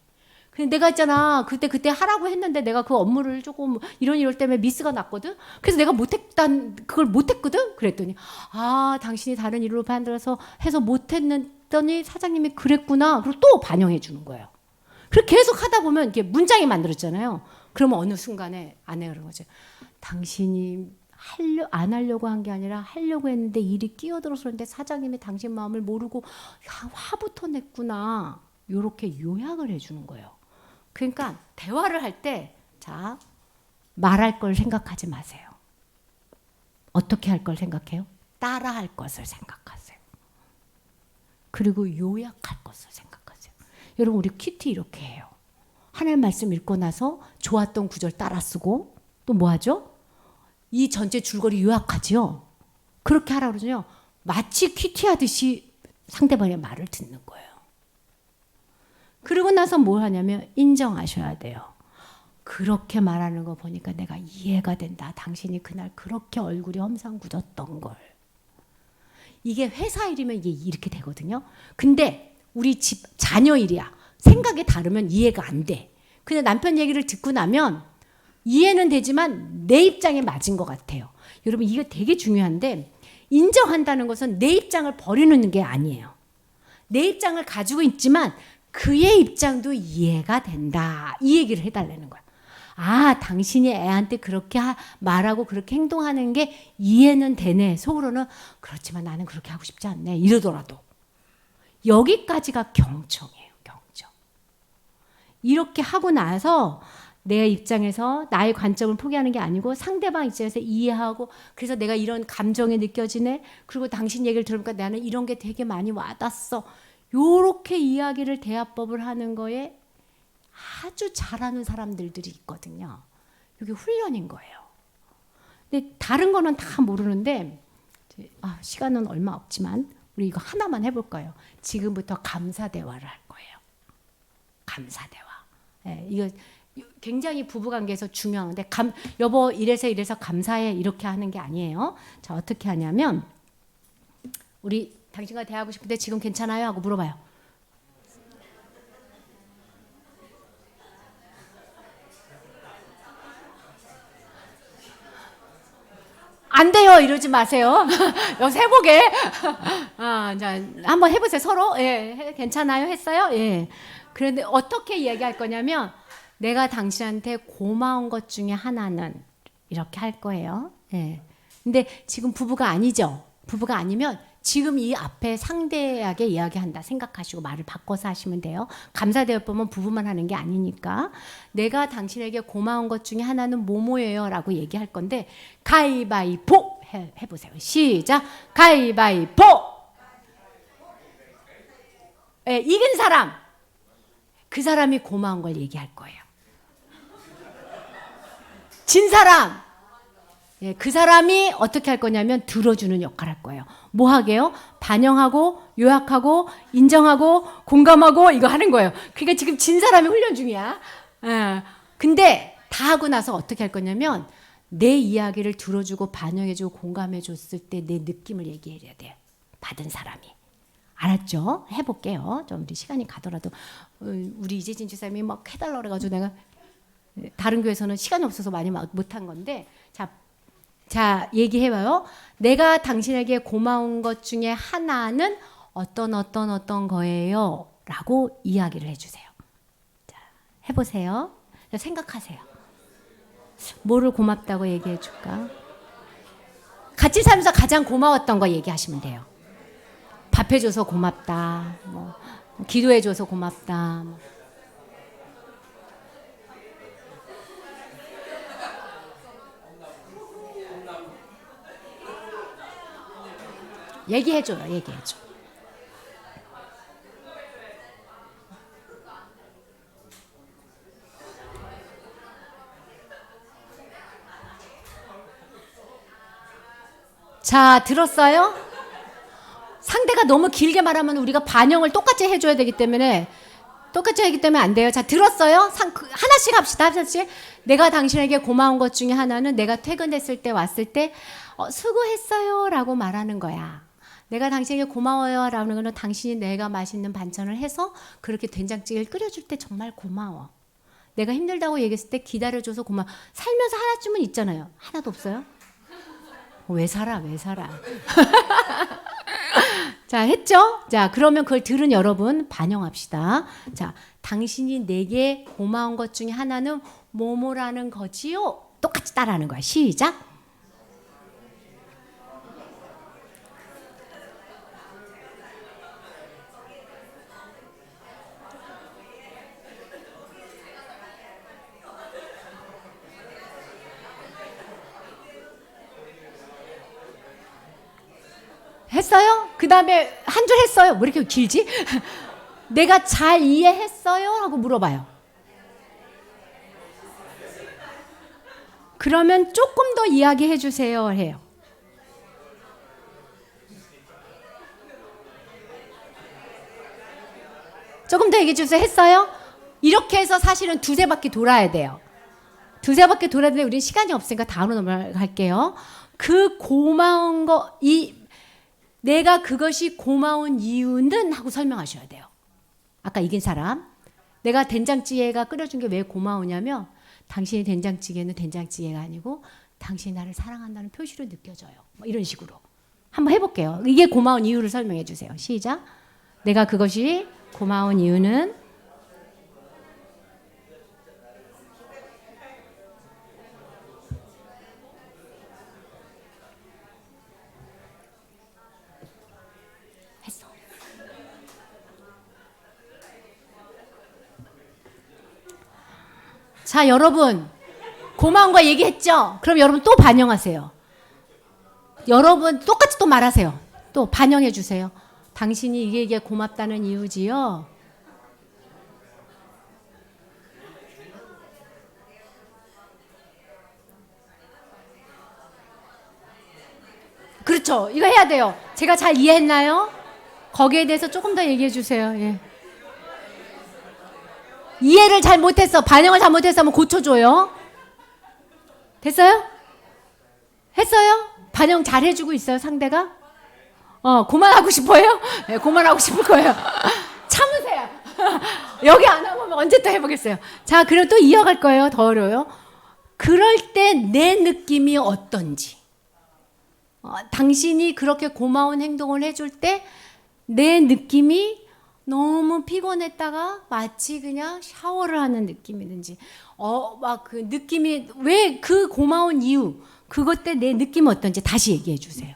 근데 내가 있잖아 그때 하라고 했는데 내가 그 업무를 조금 이럴 때문에 미스가 났거든. 그래서 내가 그걸 못했거든. 그랬더니 당신이 다른 일로 반들어서 해서 못했더니 사장님이 그랬구나. 그리고 또 반영해 주는 거예요. 그렇게 계속 하다 보면 이렇게 문장이 만들어졌잖아요. 그러면 어느 순간에 아내가 그런 거죠. 당신이 안 하려고 한 게 아니라 하려고 했는데 일이 끼어들어서 그런데 사장님이 당신 마음을 모르고 화부터 냈구나. 이렇게 요약을 해주는 거예요. 그러니까 대화를 할 때 자 말할 걸 생각하지 마세요. 어떻게 할 걸 생각해요? 따라할 것을 생각하세요. 그리고 요약할 것을 생각하세요. 여러분 우리 큐티 이렇게 해요. 하나님 말씀 읽고 나서 좋았던 구절 따라 쓰고 또 뭐 하죠? 이 전체 줄거리 요약하지요. 그렇게 하라고 그러죠. 마치 큐티 하듯이 상대방의 말을 듣는 거예요. 그러고 나서 뭘 하냐면 인정하셔야 돼요. 그렇게 말하는 거 보니까 내가 이해가 된다. 당신이 그날 그렇게 얼굴이 험상궂었던 걸. 이게 회사 일이면 이게 이렇게 되거든요. 근데 우리 집 자녀 일이야. 생각이 다르면 이해가 안 돼. 근데 남편 얘기를 듣고 나면 이해는 되지만 내 입장에 맞은 것 같아요. 여러분 이거 되게 중요한데 인정한다는 것은 내 입장을 버리는 게 아니에요. 내 입장을 가지고 있지만 그의 입장도 이해가 된다. 이 얘기를 해달라는 거야. 당신이 애한테 그렇게 말하고 그렇게 행동하는 게 이해는 되네. 속으로는 그렇지만 나는 그렇게 하고 싶지 않네. 이러더라도. 여기까지가 경청이에요. 경청. 이렇게 하고 나서 내 입장에서 나의 관점을 포기하는 게 아니고 상대방 입장에서 이해하고 그래서 내가 이런 감정이 느껴지네. 그리고 당신 얘기를 들으니까 나는 이런 게 되게 많이 와닿았어. 요렇게 이야기를 대화법을 하는 거에 아주 잘하는 사람들이 있거든요. 이게 훈련인 거예요. 근데 다른 거는 다 모르는데 시간은 얼마 없지만 우리 이거 하나만 해볼 거예요. 지금부터 감사 대화를 할 거예요. 감사 대화. 네, 이거 굉장히 부부관계에서 중요한데 여보 이래서 감사해 이렇게 하는 게 아니에요. 자 어떻게 하냐면 우리 당신과 대화하고 싶은데 지금 괜찮아요? 하고 물어봐요. 안 돼요 이러지 마세요. 여기서 해보게. 자 한번 해보세요 서로. 예, 괜찮아요? 했어요? 예. 그런데 어떻게 이야기할 거냐면 내가 당신한테 고마운 것 중에 하나는 이렇게 할 거예요. 예. 근데 지금 부부가 아니죠. 부부가 아니면 지금 이 앞에 상대에게 이야기한다 생각하시고 말을 바꿔서 하시면 돼요. 감사대여법은 부부만 하는 게 아니니까. 내가 당신에게 고마운 것 중에 하나는 뭐뭐예요 라고 얘기할 건데 가위바위보 해보세요. 시작. 가위바위보. 네, 이긴 사람, 그 사람이 고마운 걸 얘기할 거예요. 진 사람, 예, 그 사람이 어떻게 할 거냐면 들어주는 역할을 할 거예요. 뭐 하게요? 반영하고 요약하고 인정하고 공감하고 이거 하는 거예요. 그러니까 지금 진 사람이 훈련 중이야. 예. 근데 다 하고 나서 어떻게 할 거냐면 내 이야기를 들어주고 반영해주고 공감해줬을 때 내 느낌을 얘기해야 돼요. 받은 사람이. 알았죠? 해볼게요. 좀 우리 시간이 가더라도 우리 이재진 집사님이 막 해달라고 그래가지고 내가 다른 교회에서는 시간이 없어서 많이 못한 건데 자 얘기해봐요. 내가 당신에게 고마운 것 중에 하나는 어떤 거예요? 라고 이야기를 해주세요. 자, 해보세요. 자, 생각하세요. 뭐를 고맙다고 얘기해줄까? 같이 살면서 가장 고마웠던 거 얘기하시면 돼요. 밥해줘서 고맙다. 뭐, 기도해줘서 고맙다. 뭐. 얘기해줘요. 얘기해줘. 자, 들었어요? 상대가 너무 길게 말하면 우리가 반영을 똑같이 해줘야 되기 때문에 안 돼요. 자, 들었어요? 하나씩 합시다. 하나씩. 내가 당신에게 고마운 것 중에 하나는 내가 퇴근했을 때 왔을 때 수고했어요 라고 말하는 거야. 내가 당신에게 고마워요 라는 거는 당신이 내가 맛있는 반찬을 해서 그렇게 된장찌개를 끓여줄 때 정말 고마워. 내가 힘들다고 얘기했을 때 기다려줘서 고마워. 살면서 하나쯤은 있잖아요. 하나도 없어요? 왜 살아? 자, 했죠? 자, 그러면 그걸 들은 여러분 반영합시다. 자, 당신이 내게 고마운 것 중에 하나는 뭐뭐라는 거지요? 똑같이 따라하는 거야. 시작. 했어요? 그 다음에 한 줄 했어요? 왜 이렇게 길지? 내가 잘 이해했어요? 하고 물어봐요. 그러면 조금 더 이야기해 주세요 해요. 조금 더 얘기해 주세요 했어요? 이렇게 해서 사실은 두세 바퀴 돌아야 돼요. 두세 바퀴 돌아야 되는데 우리는 시간이 없으니까 다음으로 넘어갈게요. 그 고마운 거, 내가 그것이 고마운 이유는 하고 설명하셔야 돼요. 아까 이긴 사람. 내가 된장찌개가 끓여준 게 왜 고마우냐면 당신이 된장찌개는 된장찌개가 아니고 당신이 나를 사랑한다는 표시로 느껴져요. 뭐 이런 식으로. 한번 해볼게요. 이게 고마운 이유를 설명해 주세요. 시작. 내가 그것이 고마운 이유는 했어. 자, 여러분 고마운 거 얘기했죠? 그럼 여러분 또 반영하세요. 여러분 똑같이 또 말하세요. 또 반영해 주세요. 당신이 이게 고맙다는 이유지요? 그렇죠. 이거 해야 돼요. 제가 잘 이해했나요? 거기에 대해서 조금 더 얘기해 주세요. 예. 이해를 잘 못했어. 반영을 잘못했어. 한번 고쳐줘요. 됐어요? 했어요? 반영 잘 해주고 있어요, 상대가? 그만하고 싶어요? 네, 그만하고 싶을 거예요. 참으세요. 여기 안 하면 언제 또 해보겠어요. 자, 그럼 또 이어갈 거예요. 더 어려워요. 그럴 때 내 느낌이 어떤지. 당신이 그렇게 고마운 행동을 해줄 때 내 느낌이 너무 피곤했다가 마치 그냥 샤워를 하는 느낌이든지, 막 그 느낌이, 왜 그 고마운 이유, 그것 때 내 느낌은 어떤지 다시 얘기해 주세요.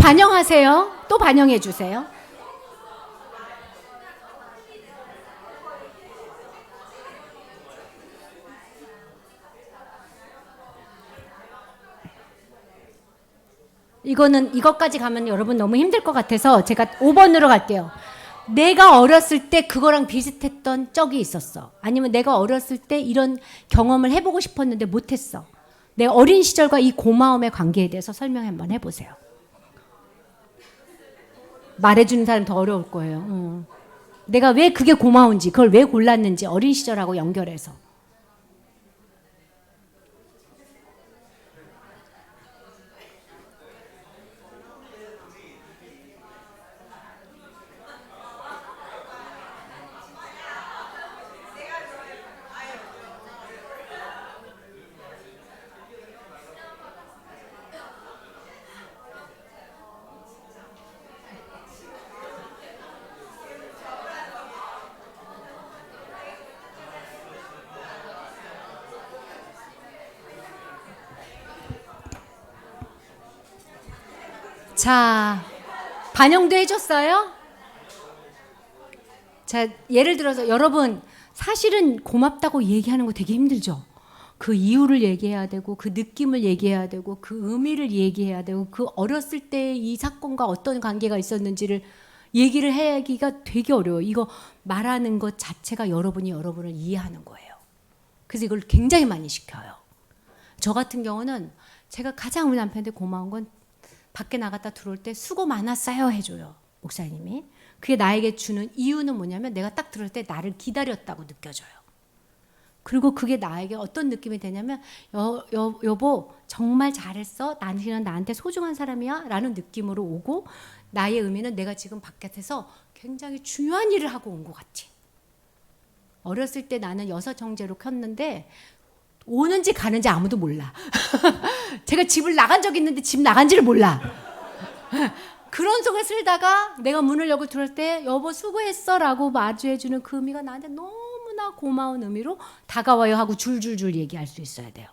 반영하세요. 또 반영해 주세요. 이것까지 가면 여러분 너무 힘들 것 같아서 제가 5번으로 갈게요. 내가 어렸을 때 그거랑 비슷했던 적이 있었어. 아니면 내가 어렸을 때 이런 경험을 해보고 싶었는데 못했어. 내 어린 시절과 이 고마움의 관계에 대해서 설명 한번 해보세요. 말해주는 사람 더 어려울 거예요. 내가 왜 그게 고마운지, 그걸 왜 골랐는지 어린 시절하고 연결해서. 자, 반영도 해줬어요? 자, 예를 들어서 여러분 사실은 고맙다고 얘기하는 거 되게 힘들죠? 그 이유를 얘기해야 되고 그 느낌을 얘기해야 되고 그 의미를 얘기해야 되고 그 어렸을 때 이 사건과 어떤 관계가 있었는지를 얘기를 하기가 되게 어려워요. 이거 말하는 것 자체가 여러분을 이해하는 거예요. 그래서 이걸 굉장히 많이 시켜요. 저 같은 경우는 제가 가장 우리 남편한테 고마운 건 밖에 나갔다 들어올 때 수고 많았어요 해줘요. 목사님이. 그게 나에게 주는 이유는 뭐냐면 내가 딱 들어올 때 나를 기다렸다고 느껴져요. 그리고 그게 나에게 어떤 느낌이 되냐면 여보 정말 잘했어. 당신은 나한테 소중한 사람이야 라는 느낌으로 오고 나의 의미는 내가 지금 바깥에서 굉장히 중요한 일을 하고 온 것 같지. 어렸을 때 나는 여섯 형제로 컸는데 오는지 가는지 아무도 몰라. 제가 집을 나간 적이 있는데 집 나간지를 몰라. 그런 속에 살다가 내가 문을 열고 들어올 때 여보 수고했어 라고 마주해주는 그 의미가 나한테 너무나 고마운 의미로 다가와요 하고 줄줄줄 얘기할 수 있어야 돼요.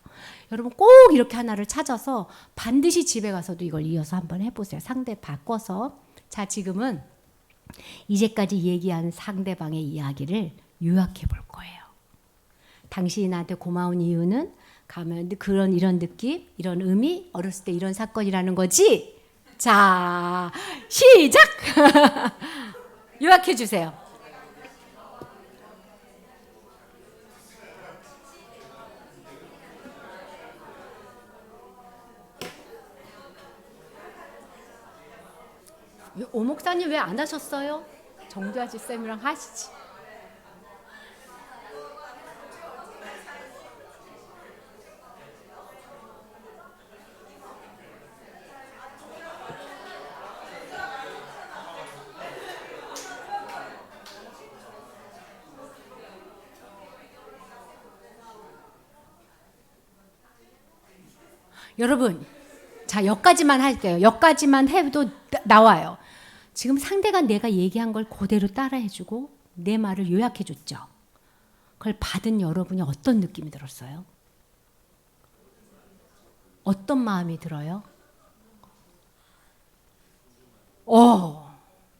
여러분 꼭 이렇게 하나를 찾아서 반드시 집에 가서도 이걸 이어서 한번 해보세요. 상대 바꿔서. 자, 지금은 이제까지 얘기한 상대방의 이야기를 요약해 볼 거예요. 당신이 나한테 고마운 이유는 가면 이런 느낌, 이런 의미, 어렸을 때 이런 사건이라는 거지. 자, 시작. 요약해 주세요. 오 목사님 왜 안 하셨어요? 정두아지 쌤이랑 하시지. 여러분, 자, 여기까지만 할게요. 여기까지만 해도 나와요. 지금 상대가 내가 얘기한 걸 그대로 따라해주고 내 말을 요약해줬죠. 그걸 받은 여러분이 어떤 느낌이 들었어요? 어떤 마음이 들어요?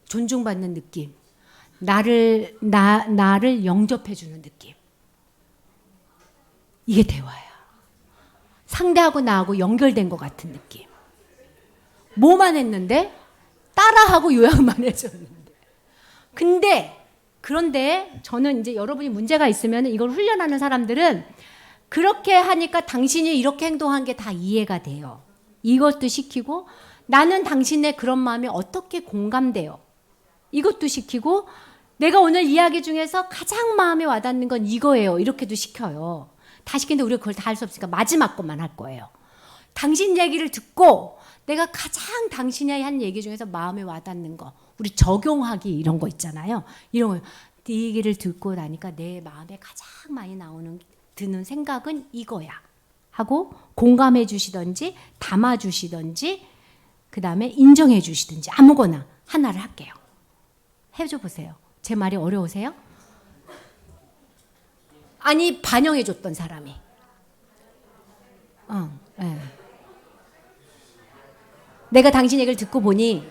존중받는 느낌. 나를 영접해주는 느낌. 이게 대화야. 상대하고 나하고 연결된 것 같은 느낌. 뭐만 했는데 따라하고 요약만 해줬는데. 그런데 저는 이제 여러분이 문제가 있으면 이걸 훈련하는 사람들은 그렇게 하니까 당신이 이렇게 행동한 게 다 이해가 돼요. 이것도 시키고 나는 당신의 그런 마음이 어떻게 공감돼요. 이것도 시키고 내가 오늘 이야기 중에서 가장 마음에 와닿는 건 이거예요. 이렇게도 시켜요. 다 시키는데 우리가 그걸 다 할 수 없으니까 마지막 것만 할 거예요. 당신 얘기를 듣고 내가 가장 당신이 한 얘기 중에서 마음에 와닿는 거, 우리 적용하기 이런 거 있잖아요. 이런 거, 네 얘기를 듣고 나니까 내 마음에 가장 많이 드는 생각은 이거야 하고 공감해 주시든지 담아 주시든지 그 다음에 인정해 주시든지 아무거나 하나를 할게요. 해줘 보세요. 제 말이 어려우세요? 아니 반영해 줬던 사람이. 네. 내가 당신 얘기를 듣고 보니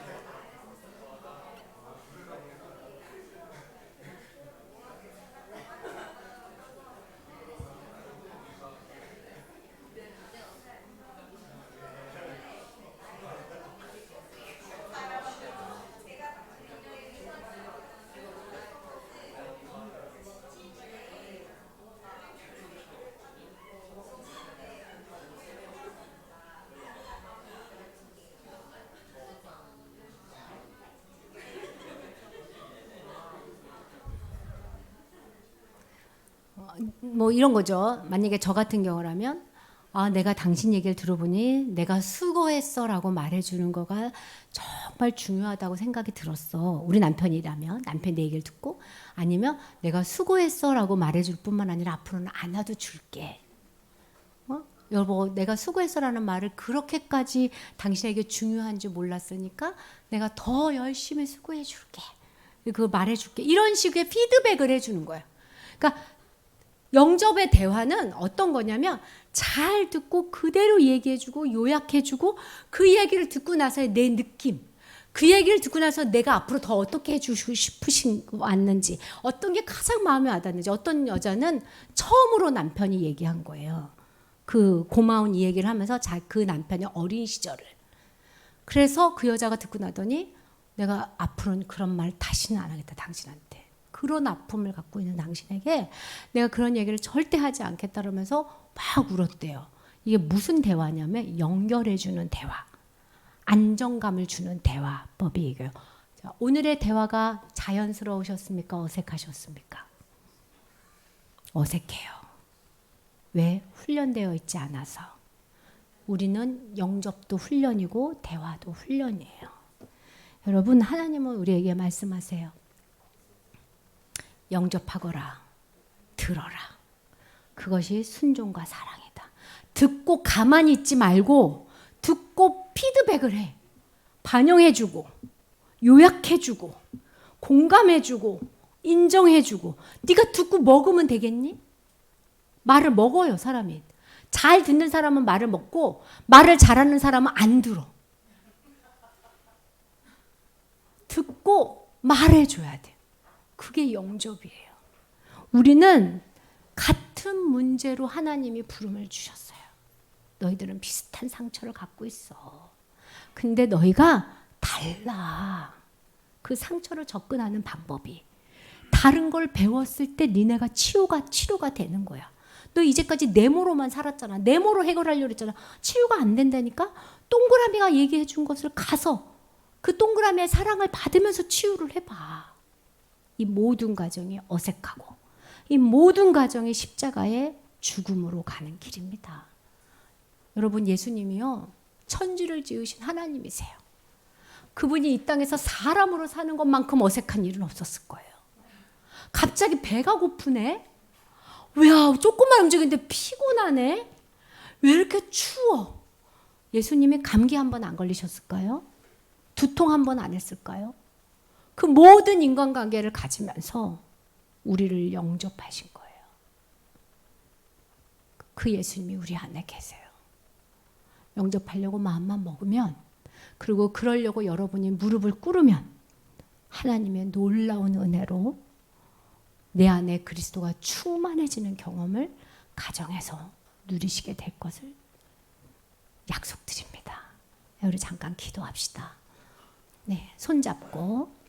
뭐 이런 거죠. 만약에 저 같은 경우라면 내가 당신 얘기를 들어보니 내가 수고했어라고 말해주는 거가 정말 중요하다고 생각이 들었어. 우리 남편이라면 남편 내 얘기를 듣고 아니면 내가 수고했어라고 말해줄 뿐만 아니라 앞으로는 안아도 줄게. 여보 내가 수고했어라는 말을 그렇게까지 당신에게 중요한 줄 몰랐으니까 내가 더 열심히 수고해 줄게. 그거 말해줄게. 이런 식의 피드백을 해주는 거예요. 그러니까 영접의 대화는 어떤 거냐면 잘 듣고 그대로 얘기해주고 요약해주고 그 얘기를 듣고 나서의 내 느낌, 그 얘기를 듣고 나서 내가 앞으로 더 어떻게 해주고 싶으신 왔는지, 어떤 게 가장 마음에 와닿는지. 어떤 여자는 처음으로 남편이 얘기한 거예요. 그 고마운 이 얘기를 하면서 그 남편의 어린 시절을. 그래서 그 여자가 듣고 나더니 내가 앞으로는 그런 말 다시는 안 하겠다 당신한테. 그런 아픔을 갖고 있는 당신에게 내가 그런 얘기를 절대 하지 않겠다 그러면서 막 울었대요. 이게 무슨 대화냐면 연결해주는 대화, 안정감을 주는 대화법이 이거예요. 자, 오늘의 대화가 자연스러우셨습니까? 어색하셨습니까? 어색해요. 왜? 훈련되어 있지 않아서. 우리는 영접도 훈련이고 대화도 훈련이에요. 여러분 하나님은 우리에게 말씀하세요. 영접하거라. 들어라. 그것이 순종과 사랑이다. 듣고 가만히 있지 말고 듣고 피드백을 해. 반영해주고 요약해주고 공감해주고 인정해주고. 네가 듣고 먹으면 되겠니? 말을 먹어요 사람이. 잘 듣는 사람은 말을 먹고 말을 잘하는 사람은 안 들어. 듣고 말해줘야 돼. 그게 영접이에요. 우리는 같은 문제로 하나님이 부름을 주셨어요. 너희들은 비슷한 상처를 갖고 있어. 근데 너희가 달라. 그 상처를 접근하는 방법이. 다른 걸 배웠을 때 니네가 치료가 되는 거야. 너 이제까지 네모로만 살았잖아. 네모로 해결하려고 했잖아. 치유가 안 된다니까? 동그라미가 얘기해 준 것을 가서 그 동그라미의 사랑을 받으면서 치유를 해봐. 이 모든 과정이 어색하고 이 모든 과정이 십자가의 죽음으로 가는 길입니다. 여러분 예수님이요 천지를 지으신 하나님이세요. 그분이 이 땅에서 사람으로 사는 것만큼 어색한 일은 없었을 거예요. 갑자기 배가 고프네? 야 조금만 움직이는데 피곤하네? 왜 이렇게 추워? 예수님이 감기 한 번 안 걸리셨을까요? 두통 한 번 안 했을까요? 그 모든 인간관계를 가지면서 우리를 영접하신 거예요. 그 예수님이 우리 안에 계세요. 영접하려고 마음만 먹으면, 그리고 그러려고 여러분이 무릎을 꿇으면 하나님의 놀라운 은혜로 내 안에 그리스도가 충만해지는 경험을 가정에서 누리시게 될 것을 약속드립니다. 우리 잠깐 기도합시다. 네, 손잡고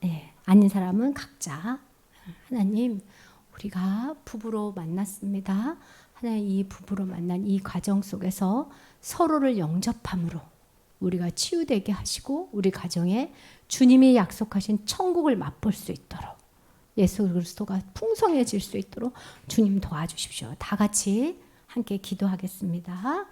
네, 아닌 사람은 각자 하나님 우리가 부부로 만났습니다. 하나님 이 부부로 만난 이 과정 속에서 서로를 영접함으로 우리가 치유되게 하시고 우리 가정에 주님이 약속하신 천국을 맛볼 수 있도록 예수 그리스도가 풍성해질 수 있도록 주님 도와주십시오. 다 같이 함께 기도하겠습니다.